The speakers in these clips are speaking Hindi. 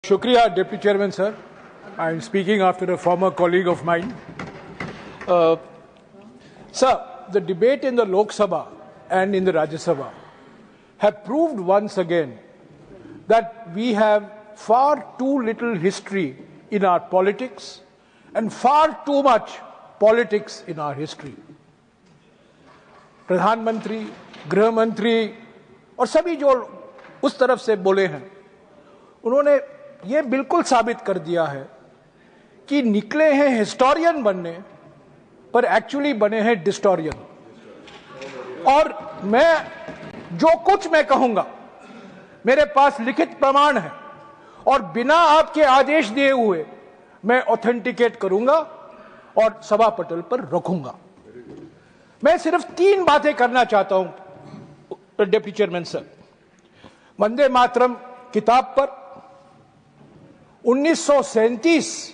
Shukriya, Deputy Chairman, sir. I am speaking after a former colleague of mine. Sir, the debate in the Lok Sabha and in the Rajya Sabha have proved once again that we have far too little history in our politics and far too much politics in our history. प्रधानमंत्री, गृह मंत्री और सभी जो उस तरफ से बोले हैं, उन्होंने ये बिल्कुल साबित कर दिया है कि निकले हैं हिस्टोरियन बनने पर एक्चुअली बने हैं डिस्टोरियन। और मैं जो कुछ मैं कहूंगा मेरे पास लिखित प्रमाण है और बिना आपके आदेश दिए हुए मैं ऑथेंटिकेट करूंगा और सभा पटल पर रखूंगा। मैं सिर्फ 3 बातें करना चाहता हूं deputy chairman sir. Vande Mataram किताब पर 1937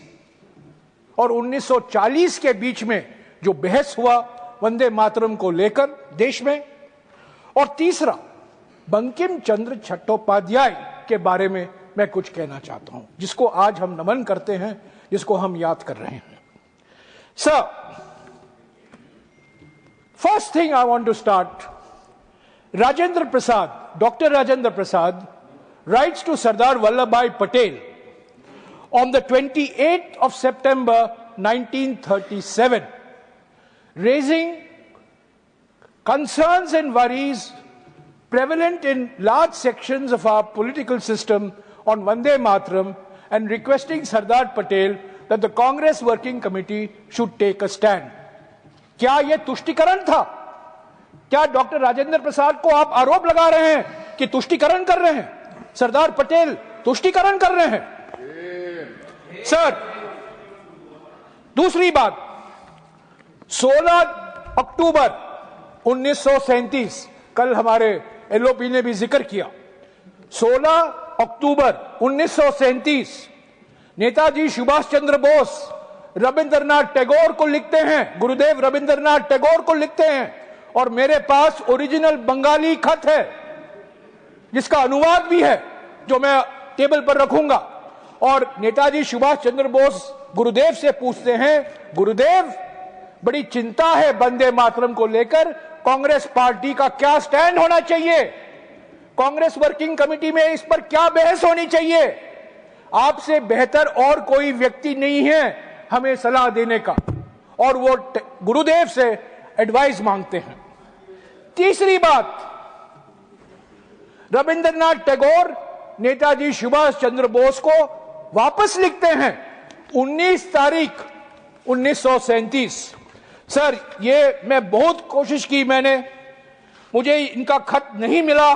और 1940 के बीच में जो बहस हुआ वंदे मातरम को लेकर देश में, और तीसरा बंकिम चंद्र चट्टोपाध्याय के बारे में मैं कुछ कहना चाहता हूं, जिसको आज हम नमन करते हैं, जिसको हम याद कर रहे हैं। Sir, first thing I want to start, Rajendra Prasad, doctor Rajendra Prasad writes to Sardar Vallabhbhai Patel on the 28th of September 1937, raising concerns and worries prevalent in large sections of our political system on Vande Mataram and requesting Sardar Patel that the Congress Working Committee should take a stand. क्या यह तुष्टिकरण था? क्या डॉक्टर राजेंद्र प्रसाद को आप आरोप लगा रहे हैं कि तुष्टिकरण कर रहे हैं? सरदार पटेल तुष्टिकरण कर रहे हैं? सर, दूसरी बात, 16 अक्टूबर 1937, कल हमारे एलओपी ने भी जिक्र किया, 16 अक्टूबर 1937 नेताजी सुभाष चंद्र बोस रविंद्रनाथ टैगोर को लिखते हैं, गुरुदेव रविंद्रनाथ टैगोर को लिखते हैं, और मेरे पास ओरिजिनल बंगाली खत है जिसका अनुवाद भी है जो मैं टेबल पर रखूंगा। और नेताजी सुभाष चंद्र बोस गुरुदेव से पूछते हैं, गुरुदेव बड़ी चिंता है वंदे मातरम को लेकर, कांग्रेस पार्टी का क्या स्टैंड होना चाहिए, कांग्रेस वर्किंग कमेटी में इस पर क्या बहस होनी चाहिए? आपसे बेहतर और कोई व्यक्ति नहीं है हमें सलाह देने का, और वो गुरुदेव से एडवाइस मांगते हैं। तीसरी बात, रविंद्रनाथ टैगोर नेताजी सुभाष चंद्र बोस को वापस लिखते हैं 19 तारीख 1937। सर, ये मैं बहुत कोशिश की मैंने, मुझे इनका खत नहीं मिला,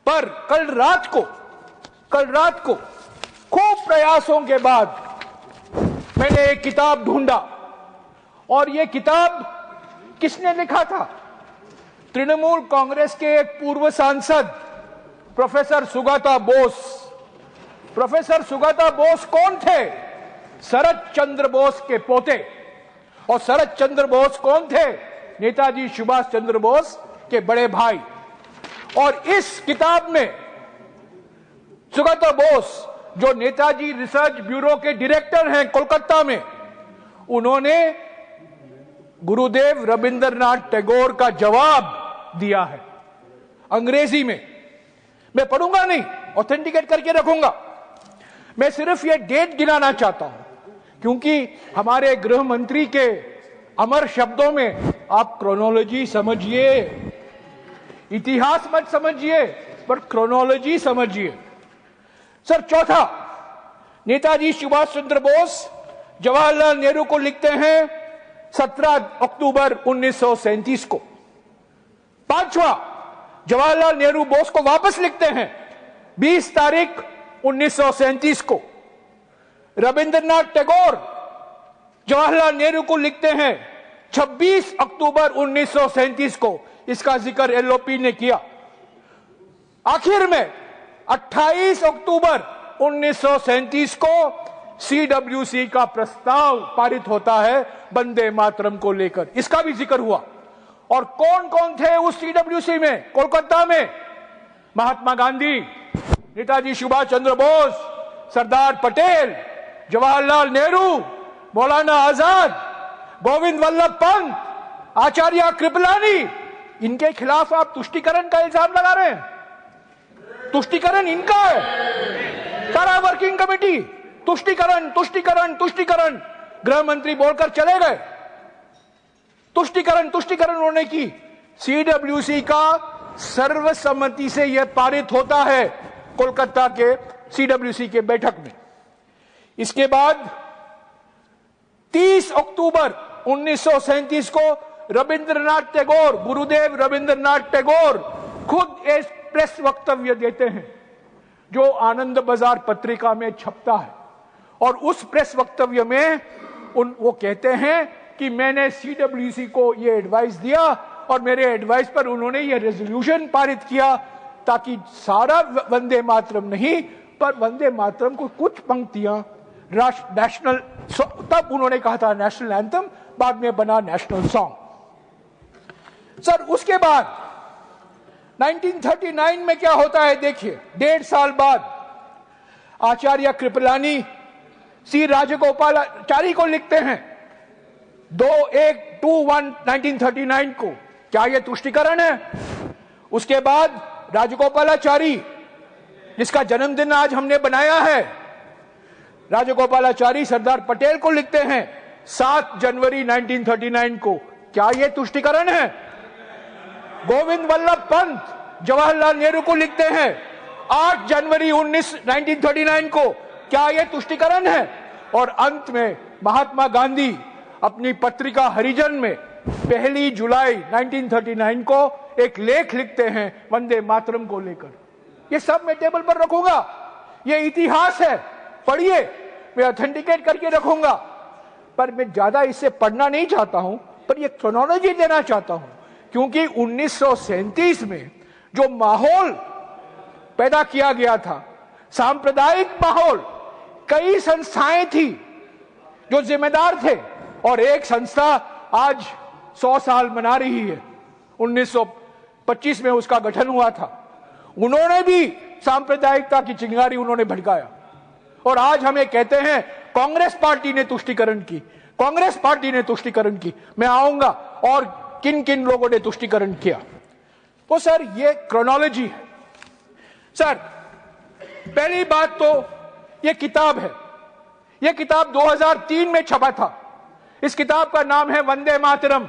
पर कल रात को खूब प्रयासों के बाद मैंने एक किताब ढूंढा, और ये किताब किसने लिखा था? तृणमूल कांग्रेस के एक पूर्व सांसद प्रोफेसर सुगता बोस। प्रोफेसर सुगता बोस कौन थे? शरद चंद्र बोस के पोते। और शरद चंद्र बोस कौन थे? नेताजी सुभाष चंद्र बोस के बड़े भाई। और इस किताब में सुगता बोस, जो नेताजी रिसर्च ब्यूरो के डायरेक्टर हैं कोलकाता में, उन्होंने गुरुदेव रविंद्रनाथ टैगोर का जवाब दिया है अंग्रेजी में। मैं पढ़ूंगा नहीं, ऑथेंटिकेट करके रखूंगा। मैं सिर्फ ये डेट गिनाना चाहता हूं, क्योंकि हमारे गृह मंत्री के अमर शब्दों में आप क्रोनोलॉजी समझिए, इतिहास मत समझिए, पर क्रोनोलॉजी समझिए। सर, चौथा, नेताजी सुभाष चंद्र बोस जवाहरलाल नेहरू को लिखते हैं 17 अक्टूबर 1937 को। पांचवा, जवाहरलाल नेहरू बोस को वापस लिखते हैं 20 तारीख 1937 को। रविंद्रनाथ टैगोर जवाहरलाल नेहरू को लिखते हैं 26 अक्टूबर 1937 को। इसका जिक्र एलओपी ने किया। आखिर में 28 अक्टूबर 1937 को सीडब्ल्यूसी का प्रस्ताव पारित होता है वंदे मातरम को लेकर, इसका भी जिक्र हुआ। और कौन कौन थे उस सीडब्ल्यूसी में कोलकाता में? महात्मा गांधी, नेताजी सुभाष चंद्र बोस, सरदार पटेल, जवाहरलाल नेहरू, मौलाना आजाद, गोविंद वल्लभ पंत, आचार्य कृपलानी, इनके खिलाफ आप तुष्टीकरण का इल्जाम लगा रहे हैं। तुष्टीकरण इनका है। सारा वर्किंग कमेटी तुष्टीकरण तुष्टीकरण तुष्टीकरण, गृह मंत्री बोलकर चले गए। तुष्टीकरण तुष्टीकरण उन्होंने की। सीडब्ल्यूसी का सर्वसम्मति से यह पारित होता है कोलकाता के सीडब्ल्यूसी के बैठक में। इसके बाद 30 अक्टूबर 1937 को रविंद्रनाथ टैगोर, गुरुदेव रविंद्रनाथ टैगोर खुद एक प्रेस वक्तव्य देते हैं जो आनंद बाजार पत्रिका में छपता है। और उस प्रेस वक्तव्य में वो कहते हैं कि मैंने सीडब्ल्यूसी को ये एडवाइस दिया और मेरे एडवाइस पर उन्होंने ये रेजोल्यूशन पारित किया ताकि सारा वंदे मातरम नहीं, पर वंदे मातरम को कुछ पंक्तियां नेशनल, तब उन्होंने कहा था नेशनल एंथम, बाद में बना नेशनल सॉन्ग। सर उसके बाद 1939 में क्या होता है देखिए। 1.5 साल बाद आचार्य कृपलानी सी राजगोपालाचारी को लिखते हैं 21/1/1939 को, क्या यह तुष्टीकरण है? उसके बाद राजगोपालाचारी, जिसका जन्मदिन आज हमने बनाया है, राजगोपालाचारी सरदार पटेल को लिखते हैं 7 जनवरी 1939 को, क्या यह तुष्टीकरण है? गोविंद वल्लभ पंत जवाहरलाल नेहरू को लिखते हैं 8 जनवरी 1939 को, क्या यह तुष्टीकरण है? और अंत में महात्मा गांधी अपनी पत्रिका हरिजन में 1 जुलाई 1939 को एक लेख लिखते हैं वंदे मातरम को लेकर। ये सब मैं टेबल पर रखूंगा, ये इतिहास है, पढ़िए, मैं ऑथेंटिकेट करके रखूंगा। पर मैं ज्यादा इससे पढ़ना नहीं चाहता हूं, पर ये क्रोनोलॉजी देना चाहता हूं, क्योंकि 1937 में जो माहौल पैदा किया गया था, सांप्रदायिक माहौल, कई संस्थाएं थी जो जिम्मेदार थे, और एक संस्था आज 100 साल मना रही है, 1925 में उसका गठन हुआ था। उन्होंने भी सांप्रदायिकता की चिंगारी उन्होंने भड़काया, और आज हमें कहते हैं कांग्रेस पार्टी ने तुष्टीकरण की, कांग्रेस पार्टी ने तुष्टीकरण की। मैं आऊंगा और किन किन लोगों ने तुष्टीकरण किया। तो सर ये क्रोनोलॉजी है। सर पहली बात तो ये किताब है, यह किताब 2003 में छपा था। इस किताब का नाम है वंदे मातरम,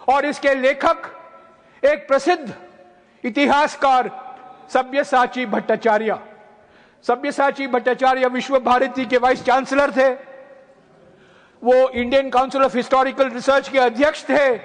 और इसके लेखक एक प्रसिद्ध इतिहासकार सब्यसाची भट्टाचार्य। सब्यसाची भट्टाचार्य विश्व भारती के वाइस चांसलर थे, वो Indian council of historical research के अध्यक्ष थे,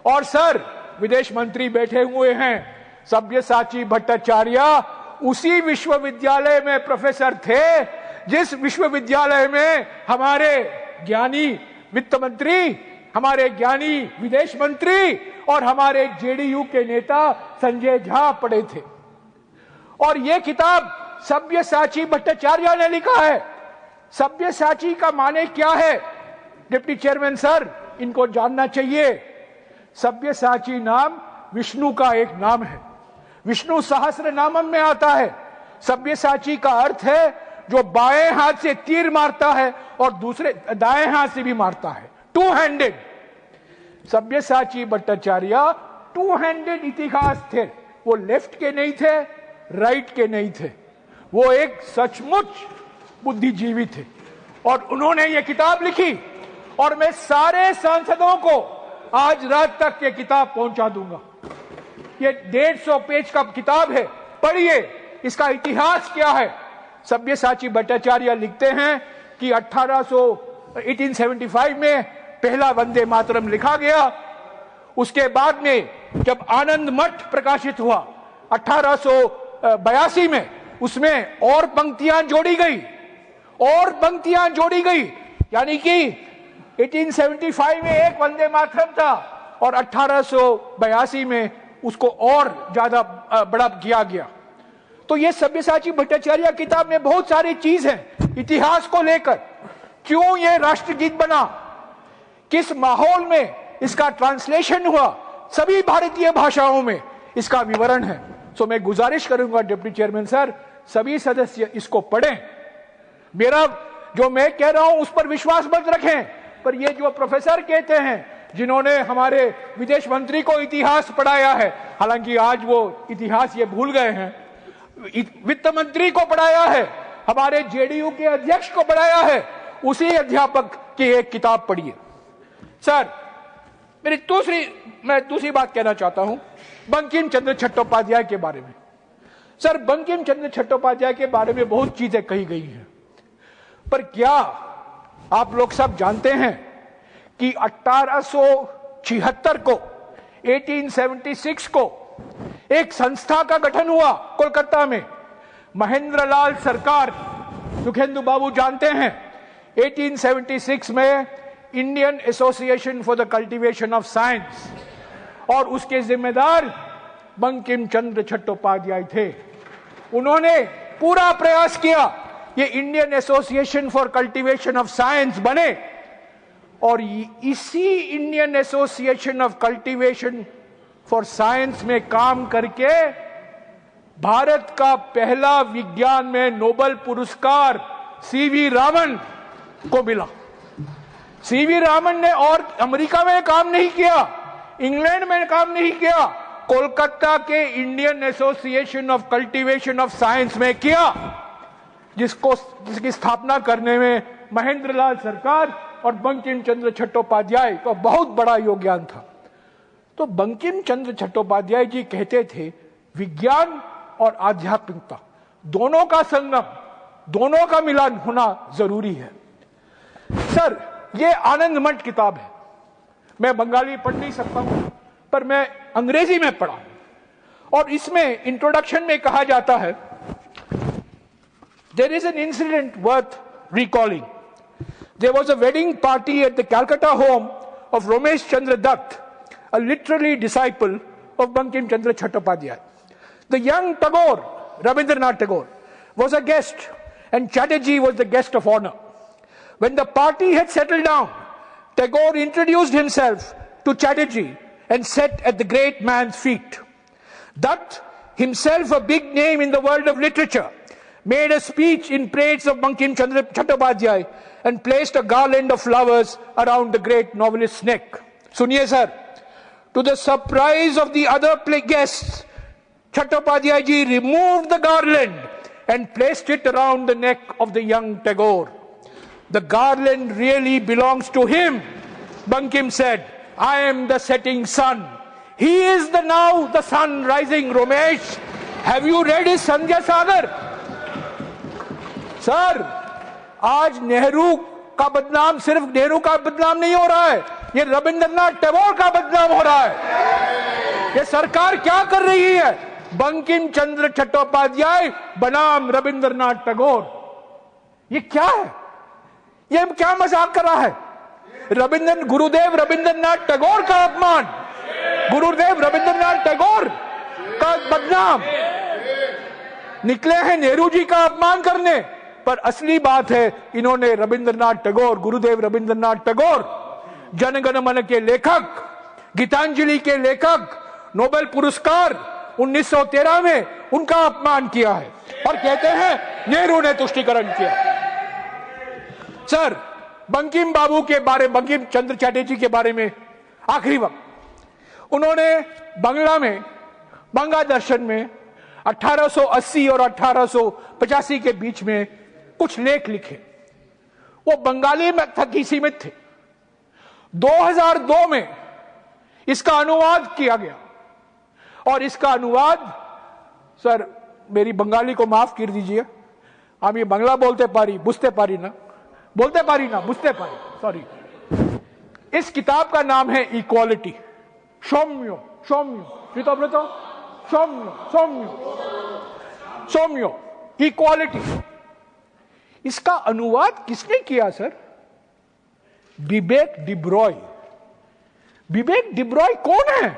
और सर विदेश मंत्री बैठे हुए हैं। सब्यसाची भट्टाचार्य उसी विश्वविद्यालय में प्रोफेसर थे जिस विश्वविद्यालय में हमारे ज्ञानी वित्त मंत्री, हमारे ज्ञानी विदेश मंत्री और हमारे जेडीयू के नेता संजय झा पढ़े थे। और यह किताब सब्यसाची भट्टाचार्य ने लिखा है। सब्यसाची का माने क्या है? डिप्टी चेयरमैन सर, इनको जानना चाहिए। सब्यसाची नाम विष्णु का एक नाम है, विष्णु सहस्त्र नामम में आता है। सब्यसाची का अर्थ है जो बाएं हाथ से तीर मारता है और दूसरे दाएं हाथ से भी मारता है, two handed. Sabyasachi Bhattacharya two handed इतिहास थे, वो लेफ्ट के नहीं थे, राइट के नहीं थे, वो एक सचमुच बुद्धिजीवी थे। और उन्होंने ये किताब लिखी, और मैं सारे सांसदों को आज रात तक ये किताब पहुंचा दूंगा। ये 150 पेज का किताब है, पढ़िए इसका इतिहास क्या है। सब्यसाची भट्टाचार्य लिखते हैं कि 1875 में पहला वंदे मातरम लिखा गया। उसके बाद में जब आनंद मठ प्रकाशित हुआ 1882 में, उसमें और पंक्तियां जोड़ी गई, और पंक्तियां जोड़ी गई, यानी कि 1875 में एक वंदे मातरम था और 1882 में उसको और ज्यादा बड़ा किया गया। तो ये सब्यसाची भट्टाचार्य किताब में बहुत सारी चीज है इतिहास को लेकर। क्यों ये राष्ट्रगीत बना, किस माहौल में इसका ट्रांसलेशन हुआ, सभी भारतीय भाषाओं में इसका विवरण है। सो मैं गुजारिश करूंगा डिप्टी चेयरमैन सर, सभी सदस्य इसको पढ़ें मेरा जो मैं कह रहा हूं उस पर विश्वास मत रखें, पर ये जो प्रोफेसर कहते हैं जिन्होंने हमारे विदेश मंत्री को इतिहास पढ़ाया है, हालांकि आज वो इतिहास ये भूल गए हैं, वित्त मंत्री को पढ़ाया है, हमारे जेडीयू के अध्यक्ष को पढ़ाया है, उसी अध्यापक की एक किताब पढ़िए। सर, मैं दूसरी बात कहना चाहता हूं बंकिम चंद्र चट्टोपाध्याय के बारे में। सर, बंकिम चंद्र चट्टोपाध्याय के बारे में बहुत चीजें कही गई हैं, पर क्या आप लोग सब जानते हैं कि 1876 को 1876 को एक संस्था का गठन हुआ कोलकाता में, महेंद्र लाल सरकार, सुखेंदु बाबू जानते हैं, 1876 में Indian association for the cultivation of science, और उसके जिम्मेदार बंकिम चंद्र चट्टोपाध्याय थे। उन्होंने पूरा प्रयास किया ये Indian association for cultivation of science बने, और इसी Indian association of cultivation for science में काम करके भारत का पहला विज्ञान में नोबेल पुरस्कार सीवी रामन को मिला। सीवी रामन ने और अमेरिका में काम नहीं किया, इंग्लैंड में काम नहीं किया, कोलकाता के Indian association of cultivation of science में किया, जिसकी स्थापना करने में महेंद्र लाल सरकार और बंकिम चंद्र चट्टोपाध्याय का बहुत बड़ा योगदान था। तो बंकिम चंद्र चट्टोपाध्याय जी कहते थे विज्ञान और आध्यात्मिकता दोनों का संगम, दोनों का मिलन होना जरूरी है। सर, ये आनंद मठ किताब है, मैं बंगाली पढ़ नहीं सकता हूं, पर मैं अंग्रेजी में पढ़ा हूं, और इसमें इंट्रोडक्शन में कहा जाता है, there is an incident worth recalling. There was a wedding party at the Calcutta home of Ramesh Chandra Dutt, a literary disciple of Bankim Chandra Chattopadhyay. The young Tagore, Rabindranath Tagore, was a guest, and Chatterjee was the guest of honor. When the party had settled down, Tagore introduced himself to Chatterjee and sat at the great man's feet. Dutt, himself a big name in the world of literature, made a speech in praise of Bankim Chandra Chattopadhyay and placed a garland of flowers around the great novelist's neck. Suniye sir, to the surprise of the other guests, Chattopadhyay ji removed the garland and placed it around the neck of the young Tagore. The garland really belongs to him, Bankim said. I am the setting sun. He is now the sun rising, Ramesh. Have you read his Sandhya Sagar? Sir, आज नेहरू का बदनाम सिर्फ नेहरू का बदनाम नहीं हो रहा है, ये रविंद्रनाथ टैगोर का बदनाम हो रहा है। ये सरकार क्या कर रही है? बंकिम चंद्र चट्टोपाध्याय बनाम रविंद्रनाथ टैगोर, ये क्या है? ये क्या मजाक कर रहा है? गुरुदेव रविंद्रनाथ टैगोर का अपमान, गुरुदेव रविंद्रनाथ टैगोर का बदनाम, निकले हैं नेहरू जी का अपमान करने, पर असली बात है इन्होंने रविंद्रनाथ टैगोर, गुरुदेव रविंद्रनाथ टैगोर, जनगण मन के लेखक, गीतांजलि के लेखक, नोबेल पुरस्कार 1913 में उनका अपमान किया है, और कहते हैं नेहरू ने तुष्टीकरण किया। सर, बंकिम बाबू के बारे, बंकिम चंद्र चटर्जी के बारे में आखिरी वक्त, उन्होंने बंगला में, बंगा दर्शन में 1880 और 1885 के बीच में कुछ लेख लिखे, वो बंगाली में तक ही सीमित थे। 2002 में इसका अनुवाद किया गया, और इसका अनुवाद, सर मेरी बंगाली को माफ कर दीजिए, हम ये बंगला बोलते पारी बुझते पारी ना, बोलते पारी ना बुझते पारी, सॉरी। इस किताब का नाम है इक्वालिटी, सौम्यो सौम्यो सौम्यो सौम्यो सौम्यो इक्वालिटी। इसका अनुवाद किसने किया सर? बिबेक डिब्रॉय। बिबेक डिब्रॉय कौन है?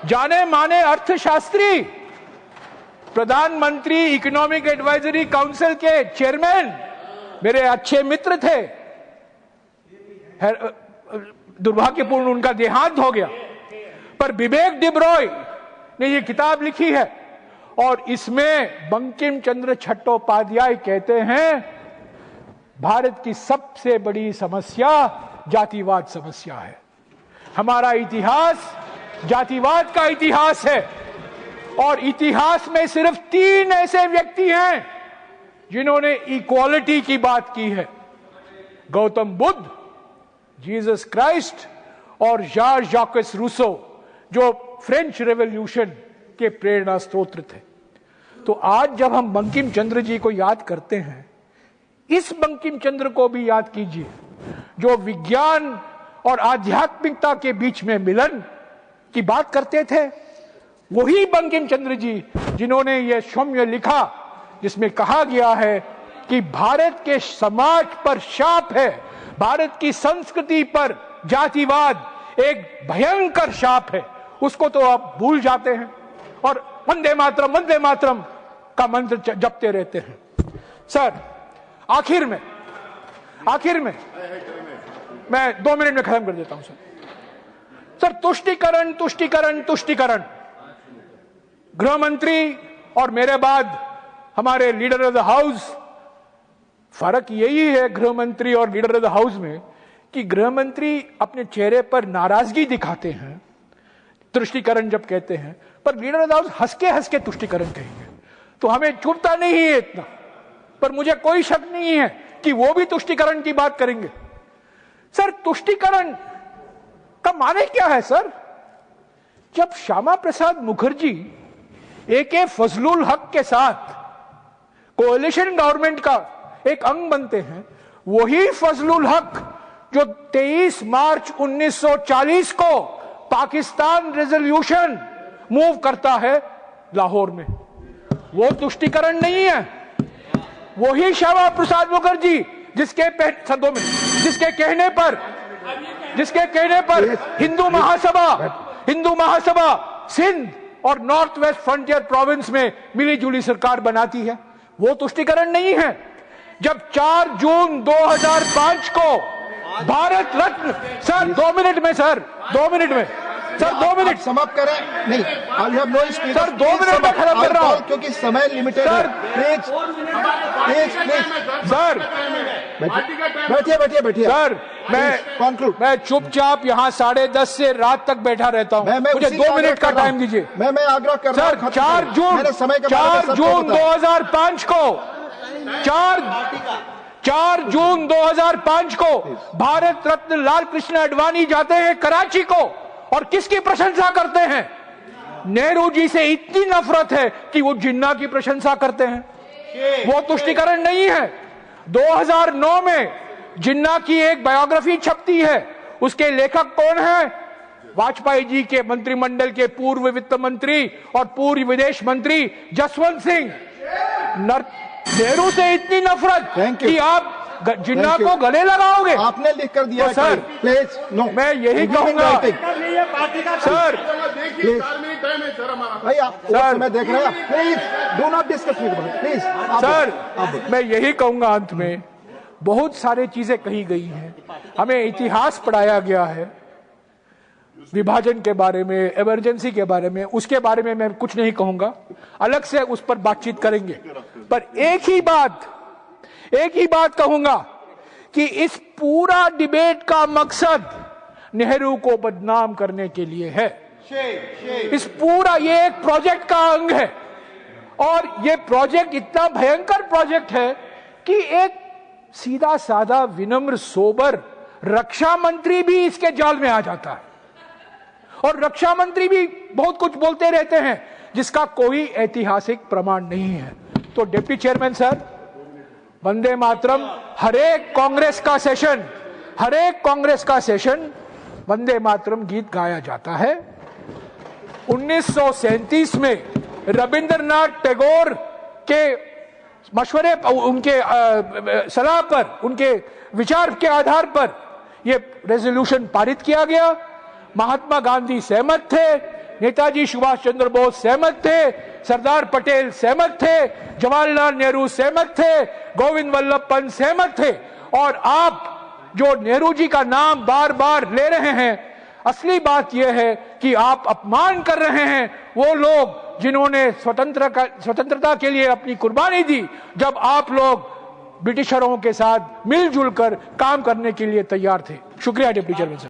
जाने माने अर्थशास्त्री, प्रधानमंत्री इकोनॉमिक एडवाइजरी काउंसिल के चेयरमैन, मेरे अच्छे मित्र थे। दुर्भाग्यपूर्ण उनका देहांत हो गया, पर बिबेक डिब्रॉय ने ये किताब लिखी है, और इसमें बंकिम चंद्र चट्टोपाध्याय कहते हैं भारत की सबसे बड़ी समस्या जातिवाद समस्या है। हमारा इतिहास जातिवाद का इतिहास है और इतिहास में सिर्फ 3 ऐसे व्यक्ति हैं जिन्होंने इक्वालिटी की बात की है, गौतम बुद्ध, जीसस क्राइस्ट और जॉर्ज जैकस रूसो, जो फ्रेंच रेवोल्यूशन के प्रेरणा स्रोत थे। तो आज जब हम बंकिम चंद्र जी को याद करते हैं, इस बंकिम चंद्र को भी याद कीजिए जो विज्ञान और आध्यात्मिकता के बीच में मिलन की बात करते थे। वही बंकिम चंद्र जी जिन्होंने यह सौम्य लिखा जिसमें कहा गया है कि भारत के समाज पर शाप है, भारत की संस्कृति पर जातिवाद एक भयंकर शाप है, उसको तो आप भूल जाते हैं और वंदे मातरम का मंत्र जपते रहते हैं। सर आखिर में मैं 2 मिनट में खत्म कर देता हूं सर तुष्टीकरण। गृह मंत्री और मेरे बाद हमारे लीडर ऑफ द हाउस, फर्क यही है गृह मंत्री और लीडर ऑफ द हाउस में कि गृह मंत्री अपने चेहरे पर नाराजगी दिखाते हैं तुष्टीकरण जब कहते हैं, पर लीडर ऑफ द हाउस हंस के तुष्टीकरण कहेंगे। तो हमें चुभता नहीं है इतना, पर मुझे कोई शक नहीं है कि वो भी तुष्टीकरण की बात करेंगे। सर तुष्टीकरण का माने क्या है सर? जब श्यामा प्रसाद मुखर्जी AK फजलुल हक के साथ कोएलिशन गवर्नमेंट का एक अंग बनते हैं, वही फजलुल हक जो 23 मार्च 1940 को पाकिस्तान रेजोल्यूशन मूव करता है लाहौर में, वो तुष्टीकरण नहीं है। वही श्यामा प्रसाद मुखर्जी जिसके कहने पर हिंदू महासभा सिंध और नॉर्थ वेस्ट फ्रंटियर प्रोविंस में मिली जुली सरकार बनाती है, वो तुष्टीकरण नहीं है। जब 4 जून 2005 को भारत रत्न, सर 2 मिनट में सर 2 मिनट समाप्त करें। नहीं, सर 2 मिनट में खत्म कर रहा हूं क्योंकि समय लिमिटेड है। प्लीज सर बैठिए सर, मैं चुपचाप यहाँ 10:30 से रात तक बैठा रहता हूँ, मुझे 2 मिनट का टाइम दीजिए। मैं आग्रह कर रहा हूं। 4 जून 2005 को 4 जून 2005 को भारत रत्न लाल कृष्ण आडवाणी जाते हैं कराची को और किसकी प्रशंसा करते हैं? नेहरू जी से इतनी नफरत है कि वो जिन्ना की प्रशंसा करते हैं। वो तुष्टीकरण नहीं है। 2009 में जिन्ना की एक बायोग्राफी छपती है, उसके लेखक कौन है? वाजपेयी जी के मंत्रिमंडल के पूर्व वित्त मंत्री और पूर्व विदेश मंत्री जसवंत सिंह। नेहरू से इतनी नफरत कि आप जिन्ना को गले लगाओगे। आपने लिख कर दिया तो सर प्लीज नो, मैं यही कहूंगा सर, भाई आप मैं देख रहे हैं, please do not discuss please sir. मैं यही कहूंगा अंत में, बहुत सारी चीजें कही गई हैं, हमें इतिहास पढ़ाया गया है विभाजन के बारे में, इमरजेंसी के बारे में, उसके बारे में मैं कुछ नहीं कहूंगा, अलग से उस पर बातचीत करेंगे। पर एक ही बात कहूंगा कि इस पूरा डिबेट का मकसद नेहरू को बदनाम करने के लिए है। इस पूरा ये एक प्रोजेक्ट का अंग है और ये प्रोजेक्ट इतना भयंकर प्रोजेक्ट है कि एक सीधा साधा विनम्र सोबर रक्षा मंत्री भी इसके जाल में आ जाता है और रक्षा मंत्री भी बहुत कुछ बोलते रहते हैं जिसका कोई ऐतिहासिक प्रमाण नहीं है। तो deputy chairman sir, Vande Mataram, हर एक कांग्रेस का सेशन वंदे मातरम गीत गाया जाता है। 1937 में रविंद्रनाथ टैगोर के मशवरे, उनके सलाह पर, उनके विचार के आधार पर यह रेजोल्यूशन पारित किया गया। महात्मा गांधी सहमत थे, नेताजी सुभाष चंद्र बोस सहमत थे, सरदार पटेल सहमत थे, जवाहरलाल नेहरू सहमत थे, गोविंद वल्लभ पंत सहमत थे। और आप जो नेहरू जी का नाम बार बार ले रहे हैं, असली बात यह है कि आप अपमान कर रहे हैं वो लोग जिन्होंने स्वतंत्रता के लिए अपनी कुर्बानी दी, जब आप लोग ब्रिटिशरों के साथ मिलजुल कर काम करने के लिए तैयार थे। शुक्रिया डिप्टी चेयरमैन साहब।